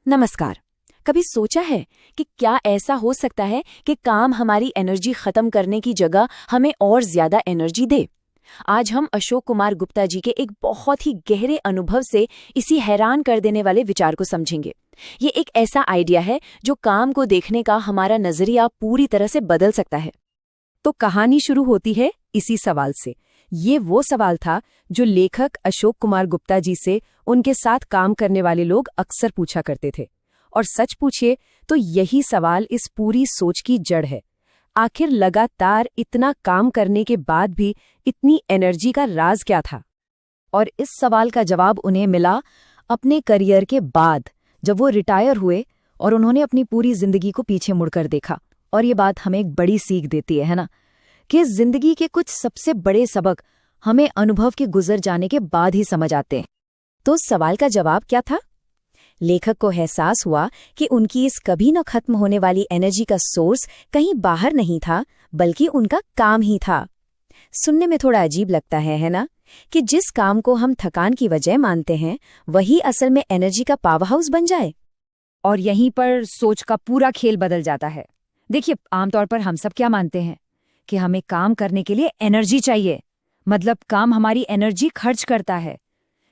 नमस्कार। कभी सोचा है कि क्या ऐसा हो सकता है कि काम हमारी एनर्जी खत्म करने की जगह हमें और ज्यादा एनर्जी दे? आज हम अशोक कुमार गुप्ता जी के एक बहुत ही गहरे अनुभव से इसी हैरान कर देने वाले विचार को समझेंगे। ये एक ऐसा आइडिया है जो काम को देखने का हमारा नजरिया पूरी तरह से बदल सकता है। तो कहानी शुरू होती है इसी सवाल से। ये वो सवाल था जो लेखक अशोक कुमार गुप्ता जी से उनके साथ काम करने वाले लोग अक्सर पूछा करते थे। और सच पूछिए तो यही सवाल इस पूरी सोच की जड़ है। आखिर लगातार इतना काम करने के बाद भी इतनी एनर्जी का राज क्या था? और इस सवाल का जवाब उन्हें मिला अपने करियर के बाद, जब वो रिटायर हुए और उन्होंने अपनी पूरी जिंदगी को पीछे मुड़कर देखा। और ये बात हमें एक बड़ी सीख देती है ना, कि जिंदगी के कुछ सबसे बड़े सबक हमें अनुभव के गुजर जाने के बाद ही समझ आते हैं। तो सवाल का जवाब क्या था? लेखक को एहसास हुआ कि उनकी इस कभी न खत्म होने वाली एनर्जी का सोर्स कहीं बाहर नहीं था, बल्कि उनका काम ही था। सुनने में थोड़ा अजीब लगता है ना, कि जिस काम को हम थकान की वजह मानते हैं वही असल में एनर्जी का पावर हाउस बन जाए। और यहीं पर सोच का पूरा खेल बदल जाता है। देखिए, आमतौर पर हम सब क्या मानते हैं कि हमें काम करने के लिए एनर्जी चाहिए, मतलब काम हमारी एनर्जी खर्च करता है।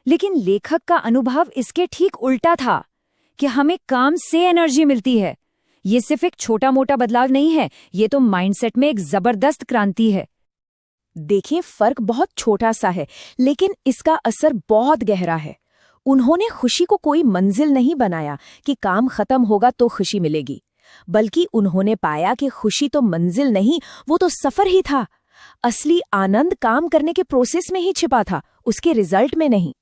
लेकिन लेखक का अनुभव इसके ठीक उल्टा था, कि हमें काम से एनर्जी मिलती है। ये सिर्फ एक छोटा मोटा बदलाव नहीं है, ये तो माइंडसेट में एक जबरदस्त क्रांति है। देखिए, फर्क बहुत छोटा सा है, लेकिन इसका असर बहुत गहरा है। उन्होंने खुशी को कोई मंजिल नहीं बनाया कि काम खत्म होगा तो खुशी मिलेगी, बल्कि उन्होंने पाया कि खुशी तो मंजिल नहीं, वो तो सफर ही था। असली आनंद काम करने के प्रोसेस में ही छिपा था, उसके रिजल्ट में नहीं।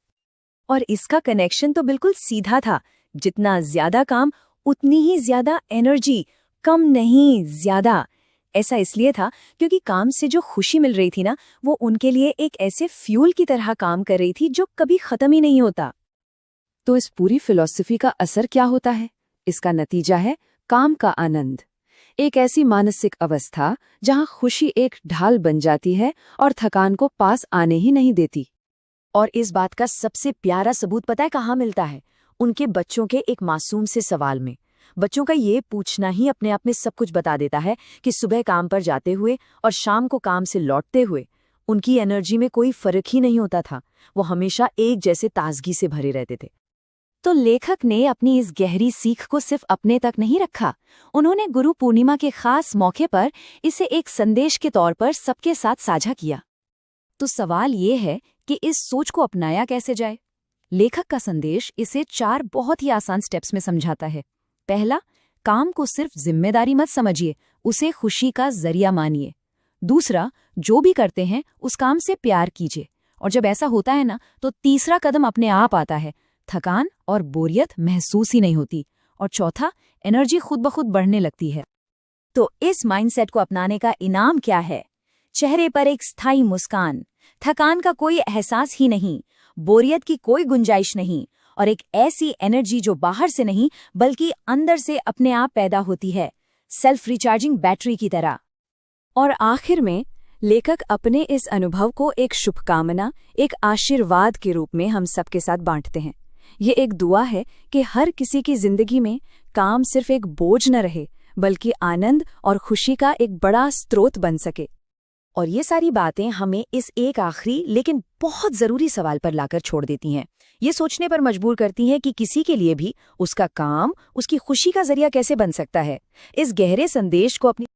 और इसका कनेक्शन तो बिल्कुल सीधा था। जितना ज्यादा काम उतनी ही ज्यादा एनर्जी, कम नहीं ज्यादा। ऐसा इसलिए था क्योंकि काम से जो खुशी मिल रही थी ना, वो उनके लिए एक ऐसे फ्यूल की तरह काम कर रही थी जो कभी खत्म ही नहीं होता। तो इस पूरी फिलॉसफी का असर क्या होता है? इसका नतीजा है काम का आनंद। एक ऐसी मानसिक अवस्था जहां खुशी एक ढाल बन जाती है और थकान को पास आने ही नहीं देती। और इस बात का सबसे प्यारा सबूत पता है कहाँ मिलता है? उनके बच्चों के एक मासूम से सवाल में। बच्चों का ये पूछना ही अपने आप में सब कुछ बता देता है कि सुबह काम पर जाते हुए और शाम को काम से लौटते हुए उनकी एनर्जी में कोई फर्क ही नहीं होता था। वो हमेशा एक जैसे ताजगी से भरे रहते थे। तो लेखक ने अपनी इस गहरी सीख को सिर्फ अपने तक नहीं रखा, उन्होंने गुरु पूर्णिमा के खास मौके पर इसे एक संदेश के तौर पर सबके साथ साझा किया। तो सवाल ये है कि इस सोच को अपनाया कैसे जाए? लेखक का संदेश इसे 4 बहुत ही आसान स्टेप्स में समझाता है। पहला, काम को सिर्फ जिम्मेदारी मत समझिए, उसे खुशी का जरिया मानिए। दूसरा, जो भी करते हैं उस काम से प्यार कीजिए। और जब ऐसा होता है ना, तो तीसरा कदम अपने आप आता है, थकान और बोरियत महसूस ही नहीं होती। और चौथा, एनर्जी खुद ब खुद बढ़ने लगती है। तो इस माइंडसेट को अपनाने का इनाम क्या है? चेहरे पर एक स्थायी मुस्कान, थकान का कोई एहसास ही नहीं, बोरियत की कोई गुंजाइश नहीं, और एक ऐसी एनर्जी जो बाहर से नहीं बल्कि अंदर से अपने आप पैदा होती है, सेल्फ रिचार्जिंग बैटरी की तरह। और आखिर में लेखक अपने इस अनुभव को एक शुभकामना, एक आशीर्वाद के रूप में हम सबके साथ बांटते हैं। ये एक दुआ है कि हर किसी की जिंदगी में काम सिर्फ एक बोझ न रहे, बल्कि आनंद और खुशी का एक बड़ा स्रोत बन सके। और ये सारी बातें हमें इस एक आखिरी लेकिन बहुत जरूरी सवाल पर लाकर छोड़ देती हैं। ये सोचने पर मजबूर करती हैं कि किसी के लिए भी उसका काम उसकी खुशी का जरिया कैसे बन सकता है। इस गहरे संदेश को अपनी